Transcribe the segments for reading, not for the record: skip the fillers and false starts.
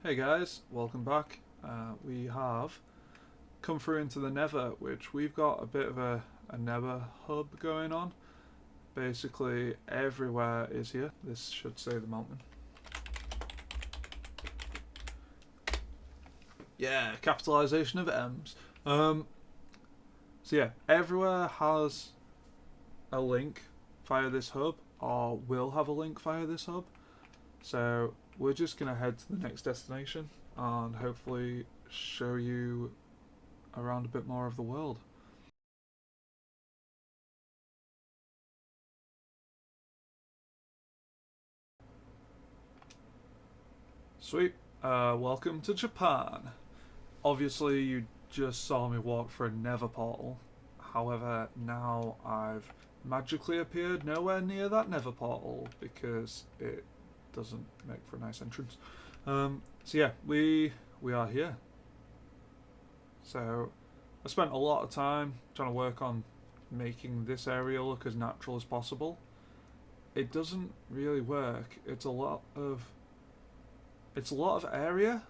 Hey guys, welcome back. We have come through into the Nether, which we've got a bit of a Nether hub going on. Basically, everywhere is here. This should say the mountain. Yeah, capitalization of M's. So yeah, everywhere has a link via this hub, or will have a link via this hub. So we're just gonna head to the next destination and hopefully show you around a bit more of the world. Sweet. Welcome to Japan. Obviously, you just saw me walk through a Nether portal. However, now I've magically appeared nowhere near that Nether portal because it doesn't make for a nice entrance. So yeah, we are here. So I spent a lot of time trying to work on making this area look as natural as possible. It doesn't really work. It's a lot of area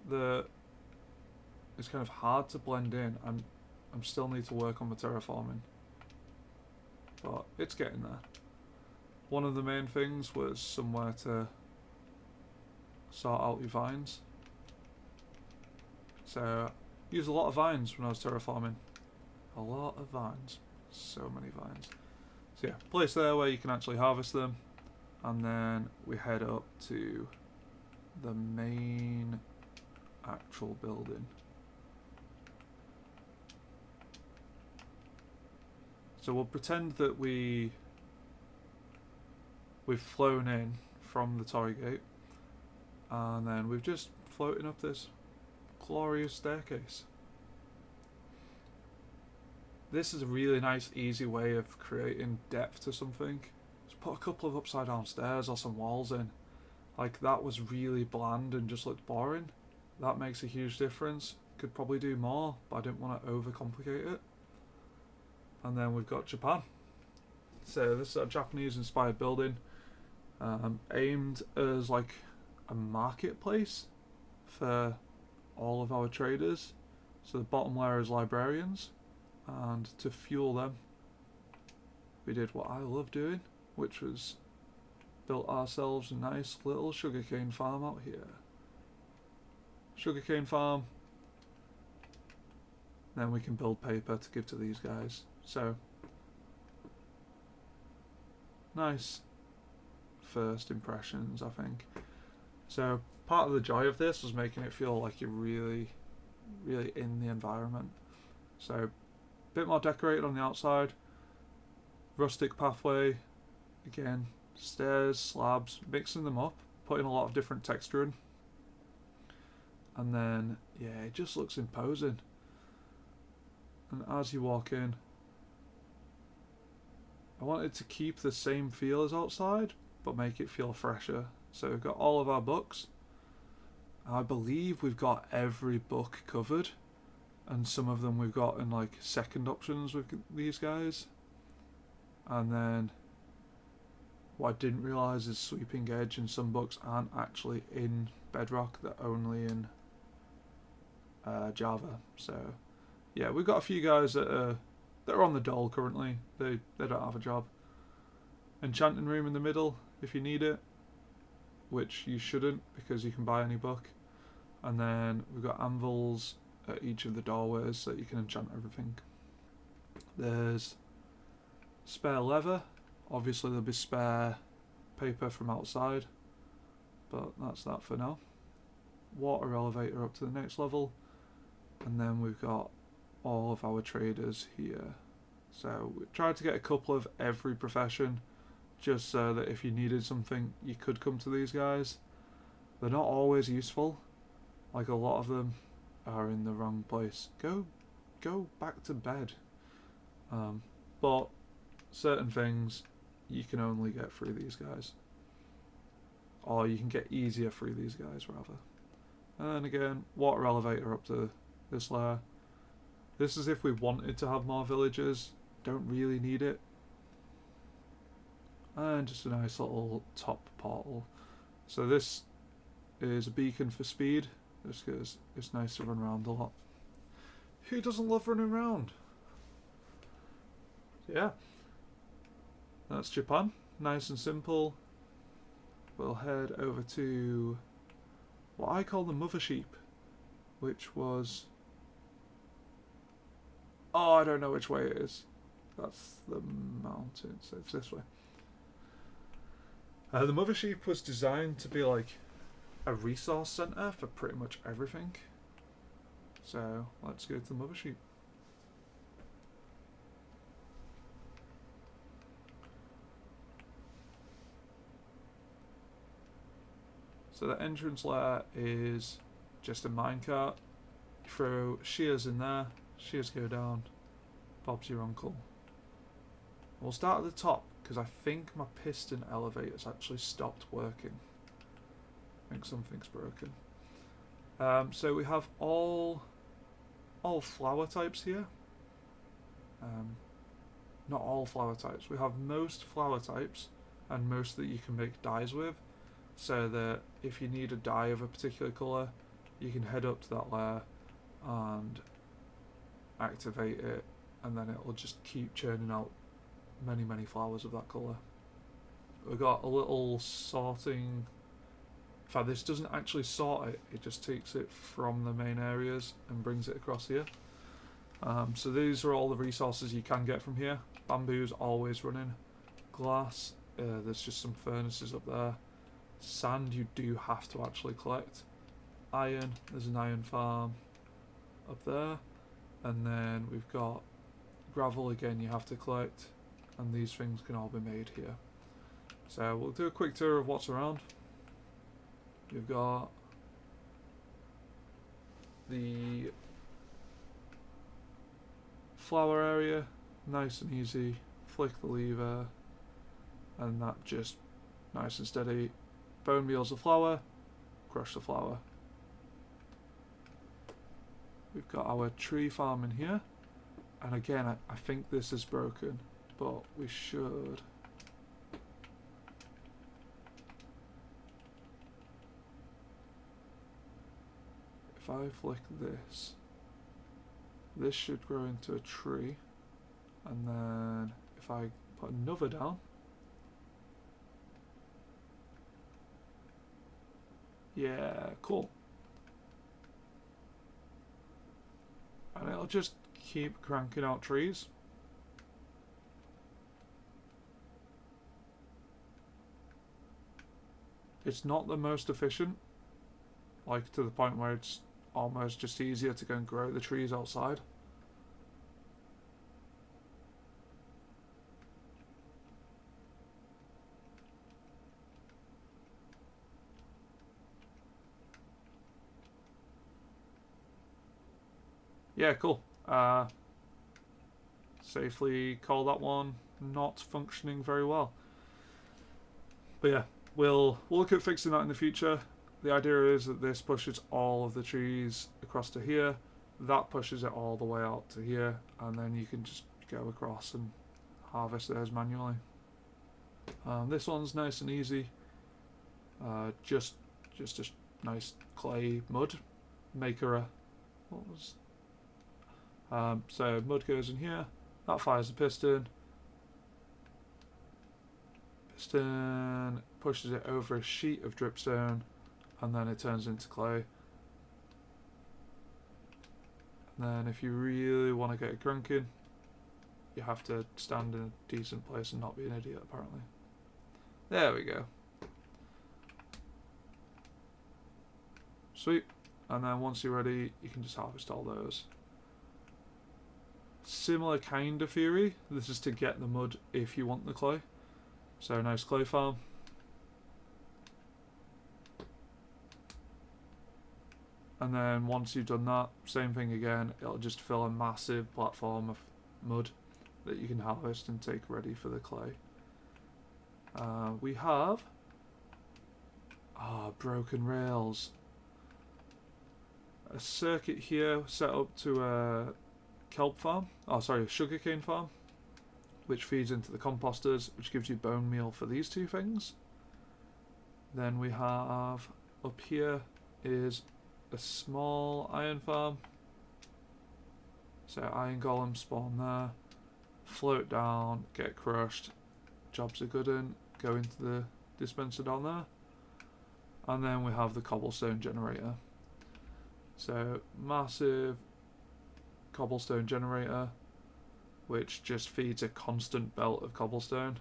that is kind of hard to blend in. I'm still need to work on the terraforming, but it's getting there. One of the main things was somewhere to sort out your vines. So used a lot of vines when I was terraforming. A lot of vines. So many vines. So yeah, place there where you can actually harvest them, and then we head up to the main actual building. So we'll pretend that we've flown in from the Torii Gate, and then we've just floating up this glorious staircase. This is a really nice, easy way of creating depth to something. Just put a couple of upside down stairs or some walls in. Like, that was really bland and just looked boring. That makes a huge difference. Could probably do more, but I didn't want to overcomplicate it. And then we've got Japan. So this is a Japanese inspired building, aimed as like a marketplace for all of our traders. So the bottom layer is librarians, and to fuel them, we did what I love doing, which was built ourselves a nice little sugarcane farm out here. Sugarcane farm. Then we can build paper to give to these guys. So nice first impressions, I think. So part of the joy of this was making it feel like you're really, really in the environment. So a bit more decorated on the outside. Rustic pathway. Again, stairs, slabs, mixing them up, putting a lot of different texture in. And then, yeah, it just looks imposing. And as you walk in, I wanted to keep the same feel as outside, but make it feel fresher. So we've got all of our books. I believe we've got every book covered, and some of them we've got in like second options with these guys. And then what I didn't realise is sweeping edge, and some books aren't actually in bedrock, they're only in Java. So yeah, we've got a few guys that are on the dole currently. They don't have a job. Enchanting room in the middle if you need it, which you shouldn't because you can buy any book. And then we've got anvils at each of the doorways so that you can enchant everything. There's spare leather. Obviously there'll be spare paper from outside, but that's that for now. Water elevator up to the next level, and then we've got all of our traders here. So we tried to get a couple of every profession, just so that if you needed something you could come to these guys. They're not always useful, like a lot of them are in the wrong place. Go back to bed. But certain things you can only get through these guys, or you can get easier through these guys rather. And then again, water elevator up to this layer. This is if we wanted to have more villagers. Don't really need it. And just a nice little top portal. So this is a beacon for speed, just because it's nice to run around a lot. Who doesn't love running around? Yeah. That's Japan. Nice and simple. We'll head over to what I call the Mothersheep, which was... Oh, I don't know which way it is. That's the mountain, so it's this way. The Mothersheep was designed to be like a resource centre for pretty much everything. So let's go to the Mothersheep. So the entrance layer is just a minecart. You throw shears in there, shears go down, Bob's your uncle. We'll start at the top, because I think my piston elevator's actually stopped working. I think something's broken. So we have all flower types here. Not all flower types. We have most flower types, and most that you can make dyes with. So that if you need a dye of a particular colour, you can head up to that layer and activate it, and then it will just keep churning out many flowers of that colour. We've got a little sorting... In fact, this doesn't actually sort it, it just takes it from the main areas and brings it across here. So these are all the resources you can get from here. Bamboo's always running. Glass, there's just some furnaces up there. Sand you do have to actually collect. Iron, there's an iron farm up there. And then we've got gravel again you have to collect. And these things can all be made here. So we'll do a quick tour of what's around. You've got the flower area, nice and easy. Flick the lever and that just nice and steady. Bonemeal's the flower, crush the flower. We've got our tree farm in here, and again I think this is broken, but we should... If I flick this, this should grow into a tree, and then if I put another down, yeah, cool. And it'll just keep cranking out trees. It's not the most efficient, like to the point where it's almost just easier to go and grow the trees outside. Yeah, cool. Safely call that one not functioning very well. But yeah, we'll look at fixing that in the future. The idea is that this pushes all of the trees across to here. That pushes it all the way out to here, and then you can just go across and harvest those manually. This one's nice and easy. Just a nice clay mud maker. What was? So mud goes in here. That fires the piston. Piston pushes it over a sheet of dripstone, and then it turns into clay. And then if you really want to get it cranking, you have to stand in a decent place and not be an idiot, apparently. There we go. Sweet. And then once you're ready, you can just harvest all those. Similar kind of theory. This is to get the mud if you want the clay. So nice clay farm. And then once you've done that, same thing again, it'll just fill a massive platform of mud that you can harvest and take ready for the clay. We have broken rails. A circuit here set up to a kelp farm, a sugarcane farm, which feeds into the composters, which gives you bone meal for these two things. Then we have up here is a small iron farm. So iron golem spawn there, float down, get crushed, jobs are good in, go into the dispenser down there. And then we have the cobblestone generator. So massive cobblestone generator, which just feeds a constant belt of cobblestone.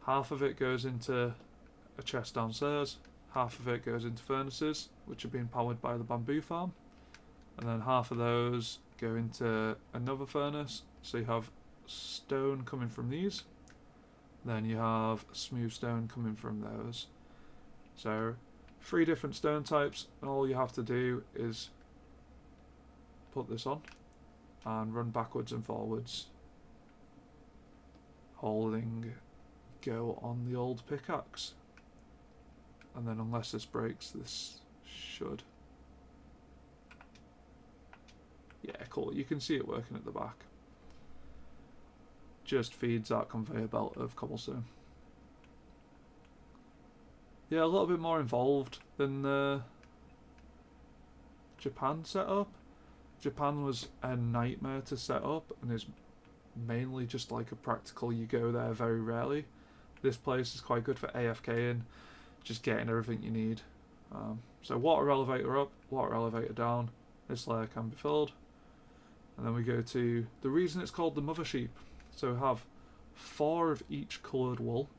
Half of it goes into a chest downstairs, half of it goes into furnaces, which are being powered by the bamboo farm, and then half of those go into another furnace, so you have stone coming from these, then you have smooth stone coming from those. So 3 different stone types, and all you have to do is put this on and run backwards and forwards, holding go on the old pickaxe, and then unless this breaks, this should. Yeah, cool, you can see it working at the back. Just feeds that conveyor belt of cobblestone. Yeah, a little bit more involved than the Japan setup. Japan was a nightmare to set up and is mainly just like a practical, you go there very rarely. This place is quite good for AFKing, just getting everything you need. So water elevator up, water elevator down, this layer can be filled. And then we go to, the reason it's called the Mothersheep, so we have 4 of each coloured wool,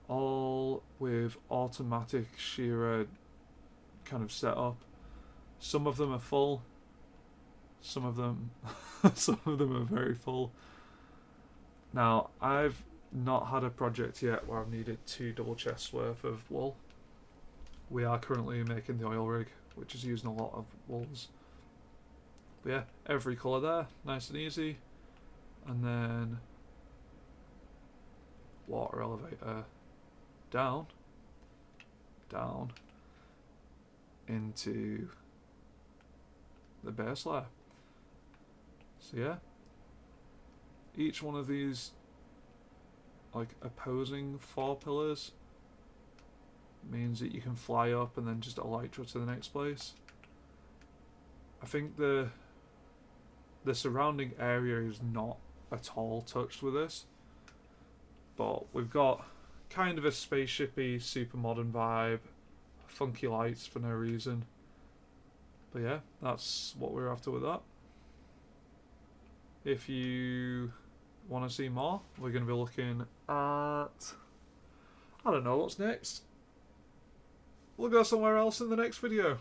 all with automatic shearer kind of setup. Some of them are full, some of them are very full. Now I've not had a project yet where I've needed 2 double chests worth of wool. We are currently making the oil rig, which is using a lot of wools. But yeah, every colour there, nice and easy. And then water elevator down into the base layer. So yeah, each one of these like opposing 4 pillars means that you can fly up and then just elytra to the next place. I think the surrounding area is not at all touched with this, but we've got kind of a spaceshipy, super modern vibe, funky lights for no reason. But yeah, that's what we're after with that. If you want to see more, we're going to be looking at, I don't know what's next. We'll go somewhere else in the next video.